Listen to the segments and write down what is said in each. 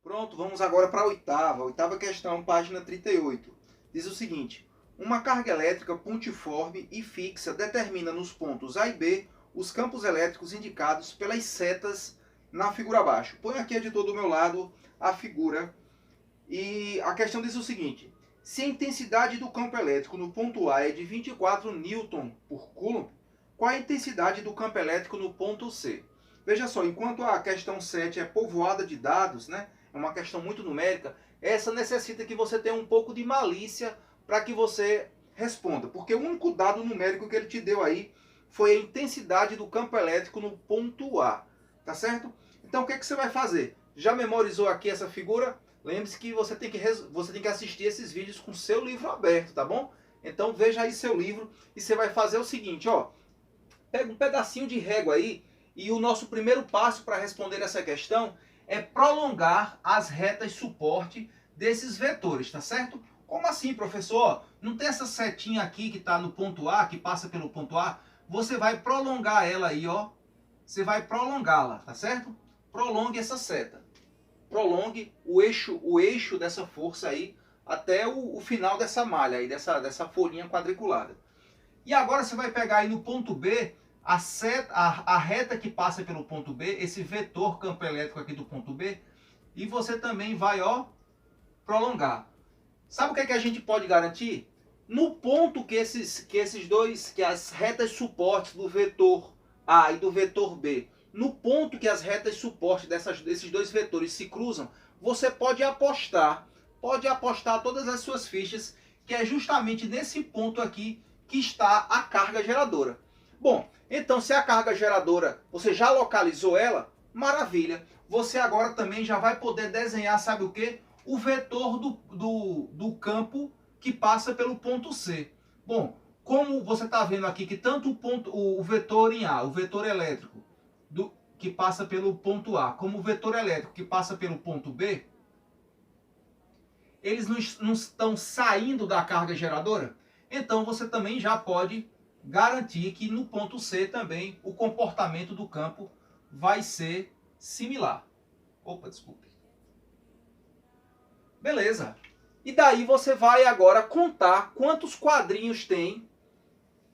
Pronto, vamos agora para a oitava questão, página 38. Diz o seguinte: uma carga elétrica pontiforme e fixa determina nos pontos A e B os campos elétricos indicados pelas setas na figura abaixo. Põe aqui, editor, do meu lado a figura. E a questão diz o seguinte: se a intensidade do campo elétrico no ponto A é de 24 newton por coulomb, qual a intensidade do campo elétrico no ponto C? Veja só, enquanto a questão 7 é povoada de dados, né? É uma questão muito numérica, essa necessita que você tenha um pouco de malícia para que você responda, porque o único dado numérico que ele te deu aí foi a intensidade do campo elétrico no ponto A, tá certo? Então o que você vai fazer? Já memorizou aqui essa figura? Lembre-se que você tem que assistir esses vídeos com seu livro aberto, tá bom? Então veja aí seu livro e você vai fazer o seguinte, ó. Pega um pedacinho de régua aí e o nosso primeiro passo para responder essa questão é prolongar as retas suporte desses vetores, tá certo? Como assim, professor? Não tem essa setinha aqui que está no ponto A, que passa pelo ponto A? Você vai prolongar ela aí, ó. Você vai prolongá-la, tá certo? Prolongue essa seta. Prolongue o eixo dessa força aí até o final dessa malha aí, dessa folhinha quadriculada. E agora você vai pegar aí no ponto B a reta que passa pelo ponto B, esse vetor campo elétrico aqui do ponto B, e você também vai, ó, prolongar. Sabe o que é que a gente pode garantir? No ponto que as retas suportes do vetor A e do vetor B, no ponto que as retas suporte desses dois vetores se cruzam, você pode apostar todas as suas fichas que é justamente nesse ponto aqui que está a carga geradora. Bom, então se a carga geradora, você já localizou ela, maravilha. Você agora também já vai poder desenhar, sabe o que? O vetor do campo que passa pelo ponto C. Bom, como você está vendo aqui que tanto o vetor em A, o vetor elétrico que passa pelo ponto A, como o vetor elétrico que passa pelo ponto B, eles não estão saindo da carga geradora, então você também já pode garantir que no ponto C também o comportamento do campo vai ser similar. Opa, desculpe. Beleza. E daí você vai agora contar quantos quadrinhos tem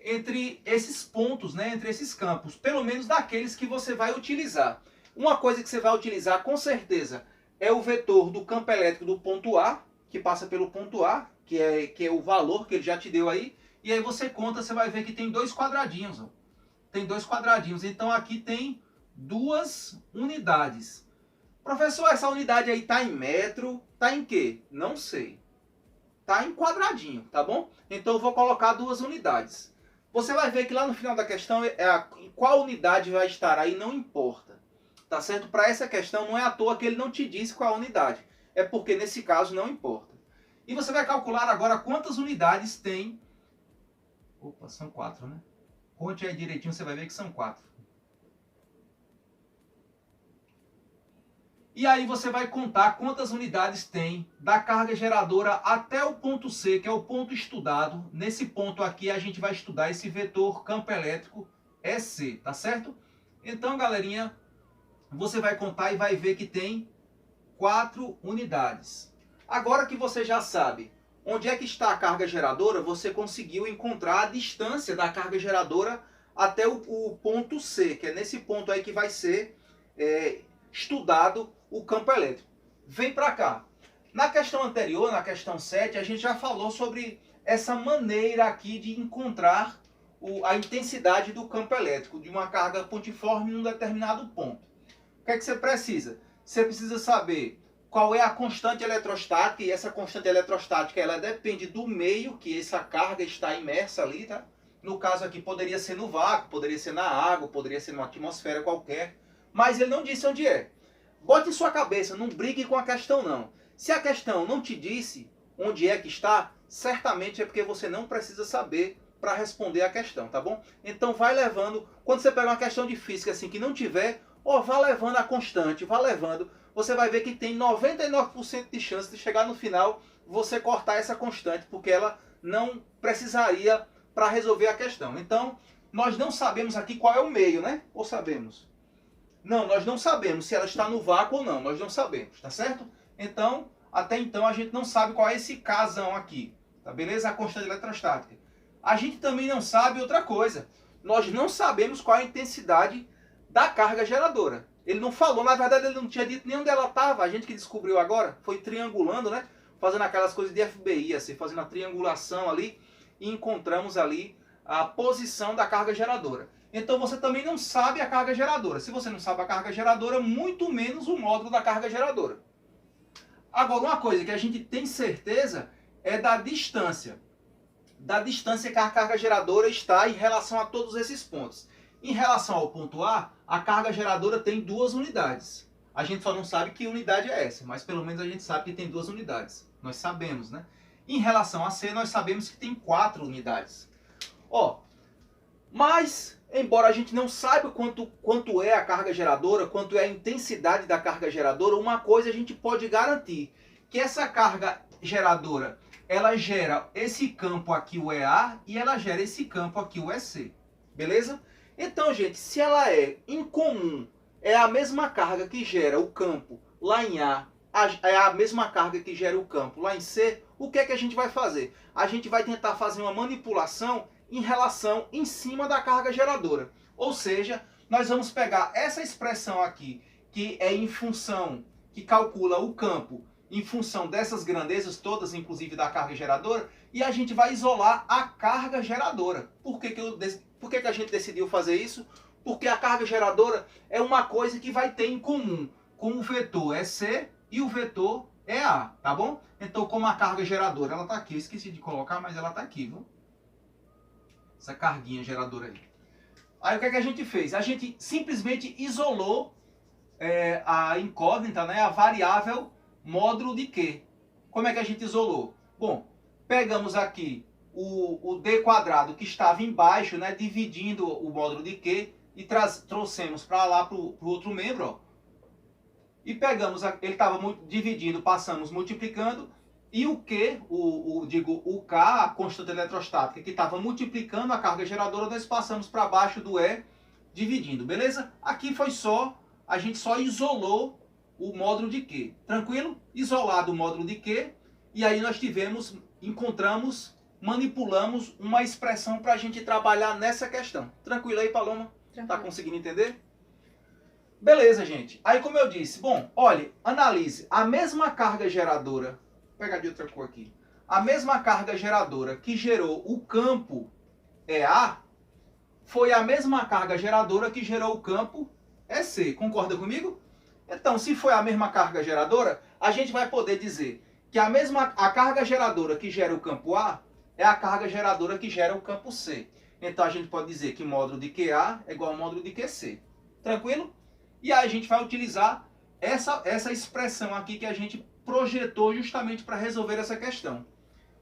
entre esses pontos, né, entre esses campos, pelo menos daqueles que você vai utilizar. Uma coisa que você vai utilizar com certeza é o vetor do campo elétrico do ponto A, que passa pelo ponto A, que é o valor que ele já te deu aí, e aí você conta, você vai ver que tem dois quadradinhos. Ó. Tem dois quadradinhos, então aqui tem duas unidades. Professor, essa unidade aí está em metro, está em quê? Não sei. Está em quadradinho, tá bom? Então eu vou colocar duas unidades. Você vai ver que lá no final da questão, qual unidade vai estar aí não importa. Tá certo? Para essa questão não é à toa que ele não te disse qual a unidade. É porque nesse caso não importa. E você vai calcular agora quantas unidades tem. Opa, são 4, né? Conte aí direitinho, você vai ver que são 4. E aí você vai contar quantas unidades tem da carga geradora até o ponto C, que é o ponto estudado. Nesse ponto aqui a gente vai estudar esse vetor campo elétrico EC, tá certo? Então, galerinha, você vai contar e vai ver que tem 4 unidades. Agora que você já sabe onde é que está a carga geradora, você conseguiu encontrar a distância da carga geradora até o ponto C, que é nesse ponto aí que vai ser estudado o campo elétrico. Vem para cá. Na questão anterior, na questão 7, a gente já falou sobre essa maneira aqui de encontrar a intensidade do campo elétrico de uma carga pontiforme em um determinado ponto. O que é que você precisa? Você precisa saber qual é a constante eletrostática, e essa constante eletrostática ela depende do meio que essa carga está imersa ali, tá? No caso aqui poderia ser no vácuo, poderia ser na água, poderia ser numa atmosfera qualquer, mas ele não disse onde é. Bote em sua cabeça, não brigue com a questão não. Se a questão não te disse onde é que está, certamente é porque você não precisa saber para responder a questão, tá bom? Então vai levando, quando você pegar uma questão de física assim que não tiver, ó, vá levando a constante, vá levando, você vai ver que tem 99% de chance de chegar no final você cortar essa constante, porque ela não precisaria para resolver a questão. Então, nós não sabemos aqui qual é o meio, né? Ou sabemos? Não, nós não sabemos se ela está no vácuo ou não, nós não sabemos, tá certo? Então, até então a gente não sabe qual é esse Kzão aqui, tá beleza? A constante eletrostática. A gente também não sabe outra coisa, nós não sabemos qual é a intensidade da carga geradora. Ele não falou, na verdade ele não tinha dito nem onde ela estava, a gente que descobriu agora, foi triangulando, né? Fazendo aquelas coisas de FBI, assim, fazendo a triangulação ali, e encontramos ali a posição da carga geradora. Então você também não sabe a carga geradora. Se você não sabe a carga geradora, muito menos o módulo da carga geradora. Agora, uma coisa que a gente tem certeza é da distância. Da distância que a carga geradora está em relação a todos esses pontos. Em relação ao ponto A, a carga geradora tem 2 unidades. A gente só não sabe que unidade é essa, mas pelo menos a gente sabe que tem 2 unidades. Nós sabemos, né? Em relação a C, nós sabemos que tem 4 unidades. Ó, mas, embora a gente não saiba quanto é a carga geradora, quanto é a intensidade da carga geradora, uma coisa a gente pode garantir, que essa carga geradora, ela gera esse campo aqui, o EA, e ela gera esse campo aqui, o EC. Beleza? Então, gente, se ela é incomum, é a mesma carga que gera o campo lá em A, é a mesma carga que gera o campo lá em C, o que é que a gente vai fazer? A gente vai tentar fazer uma manipulação em relação em cima da carga geradora. Ou seja, nós vamos pegar essa expressão aqui, que é em função, que calcula o campo em função dessas grandezas todas, inclusive da carga geradora, e a gente vai isolar a carga geradora. Por que a gente decidiu fazer isso? Porque a carga geradora é uma coisa que vai ter em comum com o vetor EC e o vetor EA, tá bom? Então, como a carga geradora, ela está aqui, eu esqueci de colocar, mas ela está aqui, viu? Essa carguinha geradora aí. Aí o que é que a gente fez? A gente simplesmente isolou a incógnita, né, a variável módulo de Q. Como é que a gente isolou? Bom, pegamos aqui o D quadrado que estava embaixo, né, dividindo o módulo de Q, e trouxemos para lá para o outro membro, ó. E pegamos, ele estava dividindo, passamos multiplicando, e o Q, o K, a constante eletrostática, que estava multiplicando a carga geradora, nós passamos para baixo do E, dividindo, beleza? Aqui foi só, a gente só isolou o módulo de Q, tranquilo? Isolado o módulo de Q, e aí nós manipulamos uma expressão para a gente trabalhar nessa questão. Tranquilo aí, Paloma? Tranquilo. Tá conseguindo entender? Beleza, gente. Aí, como eu disse, bom, olhe, analise a mesma carga geradora, vou pegar de outra cor aqui, a mesma carga geradora que gerou o campo EA, foi a mesma carga geradora que gerou o campo EC. Concorda comigo? Então, se foi a mesma carga geradora, a gente vai poder dizer que a carga geradora que gera o campo A é a carga geradora que gera o campo C. Então, a gente pode dizer que módulo de QA é igual ao módulo de QC. Tranquilo? E aí a gente vai utilizar essa expressão aqui que a gente projetou justamente para resolver essa questão.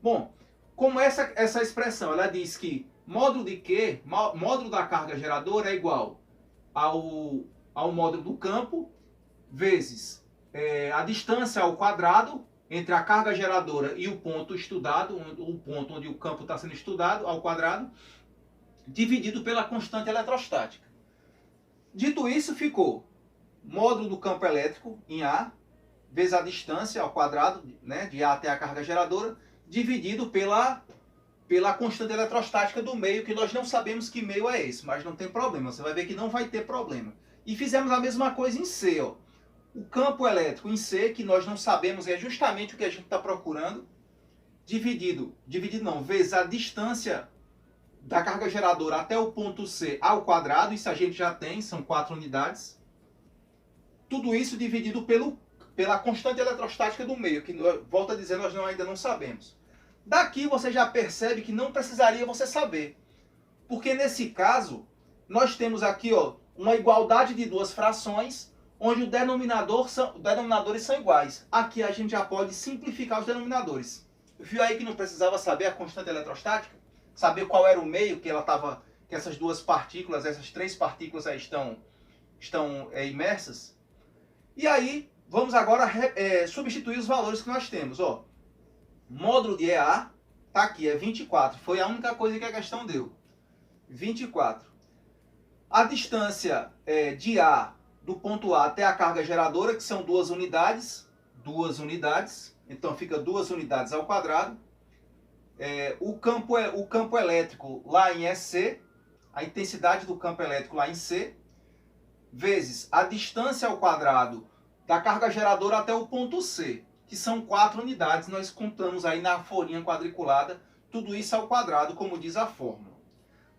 Bom, como essa expressão, ela diz que módulo de Q, módulo da carga geradora é igual ao módulo do campo, vezes a distância ao quadrado entre a carga geradora e o ponto estudado, o ponto onde o campo está sendo estudado, ao quadrado, dividido pela constante eletrostática. Dito isso, ficou módulo do campo elétrico em A, vezes a distância ao quadrado, né, de A até a carga geradora, dividido pela constante eletrostática do meio, que nós não sabemos que meio é esse, mas não tem problema, você vai ver que não vai ter problema. E fizemos a mesma coisa em C, ó. O campo elétrico em C, que nós não sabemos, é justamente o que a gente está procurando, vezes a distância da carga geradora até o ponto C ao quadrado, isso a gente já tem, são 4 unidades. Tudo isso dividido pela constante eletrostática do meio, que, volto a dizer, nós ainda não sabemos. Daqui você já percebe que não precisaria você saber, porque nesse caso, nós temos aqui, ó, uma igualdade de 2 frações, onde os denominadores são iguais. Aqui a gente já pode simplificar os denominadores. Viu aí que não precisava saber a constante eletrostática? Saber qual era o meio que essas 2 partículas, essas 3 partículas aí estão imersas? E aí, vamos agora substituir os valores que nós temos. Ó, módulo de EA, tá aqui, é 24. Foi a única coisa que a questão deu. 24. A distância de A do ponto A até a carga geradora, que são 2 unidades, então fica 2 unidades ao quadrado. O campo elétrico lá em EC, a intensidade do campo elétrico lá em C, vezes a distância ao quadrado da carga geradora até o ponto C, que são 4 unidades, nós contamos aí na folhinha quadriculada, tudo isso ao quadrado, como diz a fórmula.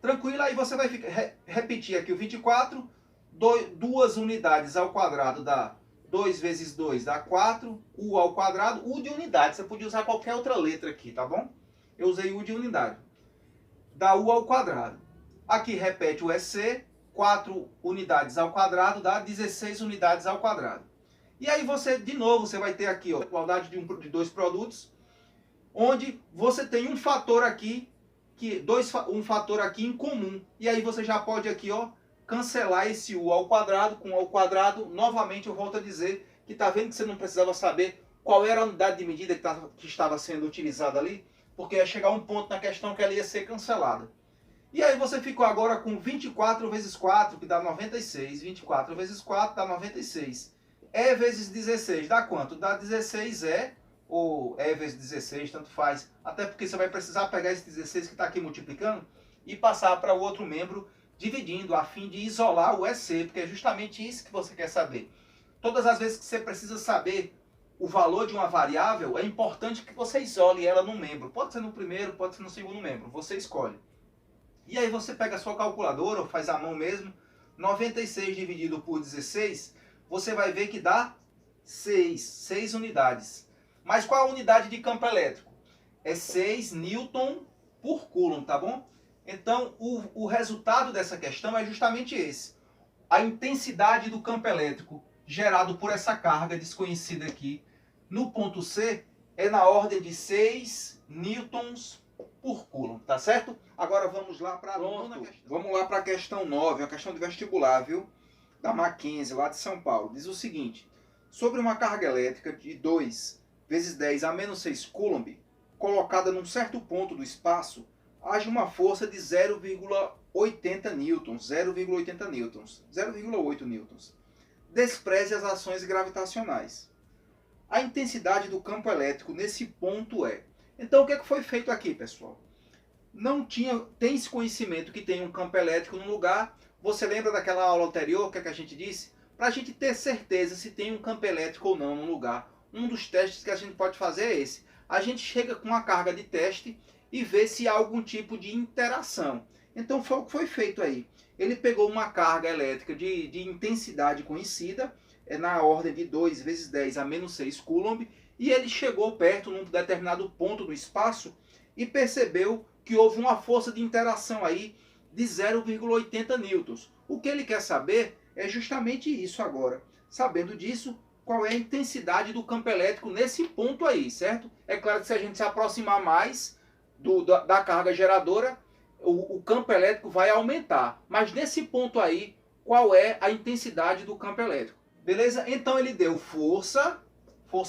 Tranquilo, aí você vai repetir aqui o 24, 2 unidades ao quadrado dá 2 vezes 2 dá 4, U ao quadrado, U de unidade, você podia usar qualquer outra letra aqui, tá bom? Eu usei U de unidade. Dá U ao quadrado. Aqui repete o EC, 4 unidades ao quadrado dá 16 unidades ao quadrado. E aí você, de novo, você vai ter aqui, ó, a igualdade de 2 produtos, onde você tem um fator aqui, um fator aqui em comum. E aí você já pode aqui, ó, cancelar esse U ao quadrado com U ao quadrado. Novamente eu volto a dizer que tá vendo que você não precisava saber qual era a unidade de medida que estava sendo utilizada ali, porque ia chegar um ponto na questão que ela ia ser cancelada. E aí você ficou agora com 24 vezes 4, que dá 96. 24 vezes 4 dá 96. E vezes 16 dá quanto? Dá 16E, ou E vezes 16, tanto faz. Até porque você vai precisar pegar esse 16 que está aqui multiplicando e passar para o outro membro dividindo, a fim de isolar o EC, porque é justamente isso que você quer saber. Todas as vezes que você precisa saber o valor de uma variável, é importante que você isole ela no membro. Pode ser no primeiro, pode ser no segundo membro, você escolhe. E aí você pega a sua calculadora, ou faz à mão mesmo, 96 dividido por 16, você vai ver que dá 6 unidades. Mas qual a unidade de campo elétrico? É 6 newton por coulomb, tá bom? Então, o resultado dessa questão é justamente esse. A intensidade do campo elétrico gerado por essa carga desconhecida aqui no ponto C é na ordem de 6 newtons por coulomb, tá certo? Agora vamos lá para a questão 9, a questão de vestibular, viu? Da Mackenzie, lá de São Paulo. Diz o seguinte: sobre uma carga elétrica de 2 vezes 10 a menos 6 coulomb, colocada num certo ponto do espaço, age uma força de 0,80 newtons, 0,80 newtons, 0,8 newtons. Despreze as ações gravitacionais. A intensidade do campo elétrico nesse ponto é... Então, o que foi feito aqui, pessoal? Tem esse conhecimento que tem um campo elétrico no lugar. Você lembra daquela aula anterior, que a gente disse? Para a gente ter certeza se tem um campo elétrico ou não no lugar, um dos testes que a gente pode fazer é esse. A gente chega com uma carga de teste e vê se há algum tipo de interação. Então, foi o que foi feito aí. Ele pegou uma carga elétrica de intensidade conhecida, na ordem de 2 vezes 10 a menos 6 coulomb, e ele chegou perto, num determinado ponto do espaço, e percebeu que houve uma força de interação aí de 0,80 newtons. O que ele quer saber é justamente isso agora. Sabendo disso, qual é a intensidade do campo elétrico nesse ponto aí, certo? É claro que se a gente se aproximar mais da carga geradora, o campo elétrico vai aumentar. Mas nesse ponto aí, qual é a intensidade do campo elétrico? Beleza? Então ele deu força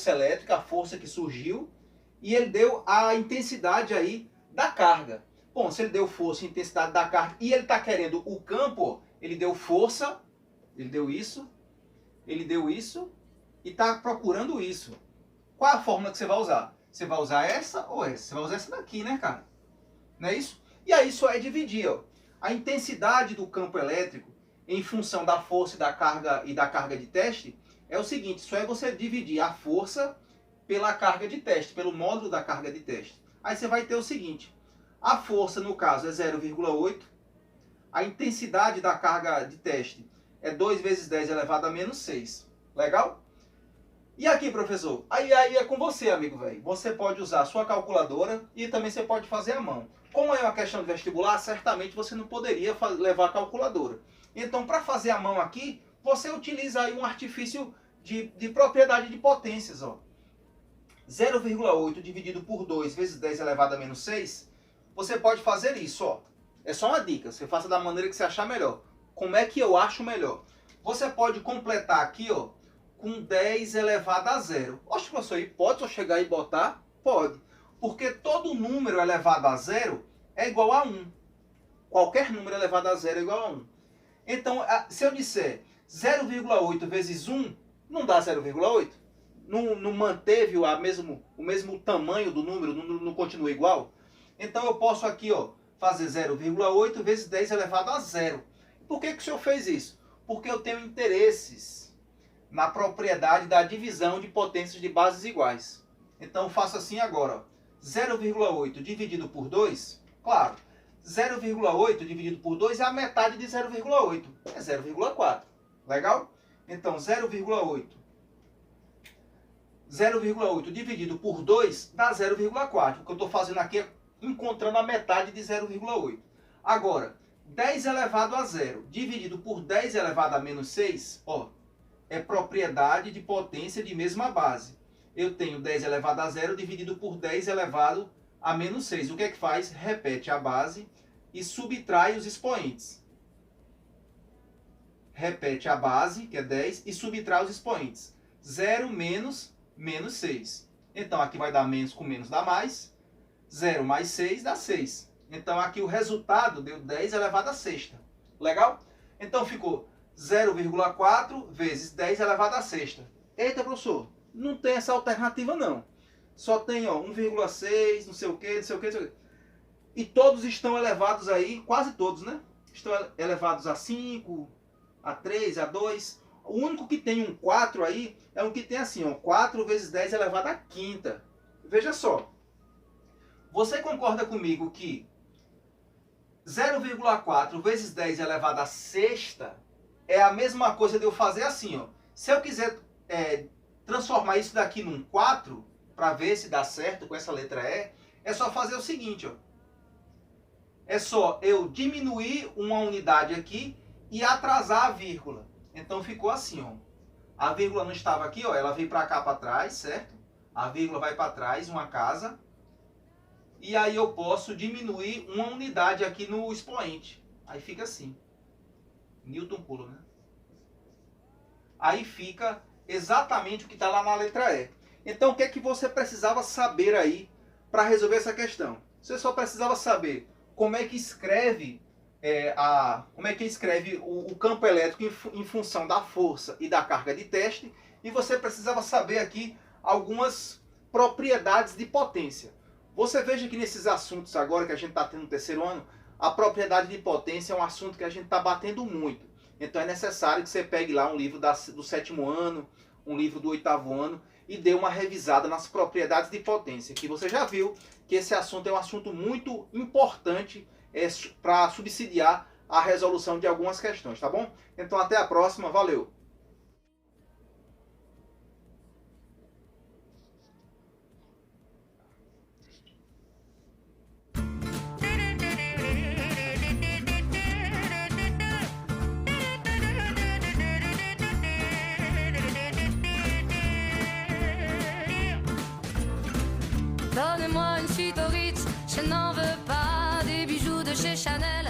elétrica, a força que surgiu, e ele deu a intensidade aí da carga. Bom, se ele deu força e intensidade da carga, e ele está querendo o campo, ele deu força, ele deu isso, e está procurando isso. Qual a fórmula que você vai usar? Você vai usar essa ou essa? Você vai usar essa daqui, né, cara? Não é isso? E aí só é dividir, ó. A intensidade do campo elétrico em função da força e da carga de teste é o seguinte: só é você dividir a força pela carga de teste, pelo módulo da carga de teste. Aí você vai ter o seguinte: a força, no caso, é 0,8, a intensidade da carga de teste é 2 vezes 10 elevado a menos 6. Legal? E aqui, professor? Aí é com você, amigo velho. Você pode usar a sua calculadora e também você pode fazer à mão. Como é uma questão de vestibular, certamente você não poderia levar a calculadora. Então, para fazer à mão aqui, você utiliza aí um artifício de propriedade de potências, ó. 0,8 dividido por 2 vezes 10 elevado a menos 6, você pode fazer isso, ó. É só uma dica, você faça da maneira que você achar melhor. Como é que eu acho melhor? Você pode completar aqui, ó, com 10 elevado a 0. Oxe, professor, pode eu chegar e botar? Pode. Porque todo número elevado a 0 é igual a 1. Qualquer número elevado a 0 é igual a 1. Então, se eu disser 0,8 vezes 1 não dá 0,8? Não manteve o mesmo tamanho do número, não continua igual? Então eu posso aqui, ó, fazer 0,8 vezes 10 elevado a 0. Por que o senhor fez isso? Porque eu tenho interesses na propriedade da divisão de potências de bases iguais. Então eu faço assim agora, ó. 0,8 dividido por 2, claro, 0,8 dividido por 2 é a metade de 0,8, é 0,4. Legal? Então 0,8 dividido por 2 dá 0,4. O que eu estou fazendo aqui é encontrando a metade de 0,8. Agora, 10 elevado a 0 dividido por 10 elevado a menos 6, ó, é propriedade de potência de mesma base. Eu tenho 10 elevado a 0 dividido por 10 elevado a menos 6. O que é que faz? Repete a base e subtrai os expoentes. Repete a base, que é 10, e subtrai os expoentes. 0 menos 6. Então, aqui vai dar menos com menos dá mais. 0 mais 6 dá 6. Então, aqui o resultado deu 10 elevado a sexta. Legal? Então, ficou 0,4 vezes 10 elevado a sexta. Eita, professor, não tem essa alternativa, não. Só tem, ó, 1,6, não sei o que, não sei o que, não sei o que. E todos estão elevados aí, quase todos, né? Estão elevados a 5, a 3, a 2. O único que tem um 4 aí é um que tem assim, ó, 4 vezes 10 elevado a quinta. Veja só. Você concorda comigo que 0,4 vezes 10 elevado a sexta é a mesma coisa de eu fazer assim, ó. Se eu quiser transformar isso daqui num 4, para ver se dá certo com essa letra E, é só fazer o seguinte, ó. É só eu diminuir uma unidade aqui e atrasar a vírgula. Então ficou assim, ó. A vírgula não estava aqui, ó, ela veio para cá para trás, certo? A vírgula vai para trás, uma casa. E aí eu posso diminuir uma unidade aqui no expoente. Aí fica assim. Newton pula, né? Aí fica exatamente o que está lá na letra E. Então o que é que você precisava saber aí para resolver essa questão? Você só precisava saber como é que escreve o campo elétrico em função da força e da carga de teste, e você precisava saber aqui algumas propriedades de potência. Você veja que nesses assuntos agora que a gente está tendo no terceiro ano, a propriedade de potência é um assunto que a gente está batendo muito. Então é necessário que você pegue lá um livro do sétimo ano, um livro do oitavo ano, e dê uma revisada nas propriedades de potência, que você já viu que esse assunto é um assunto muito importante para subsidiar a resolução de algumas questões, tá bom? Então até a próxima, valeu! Donnez-moi une suite au Ritz, je n'en veux pas des bijoux de chez Chanel.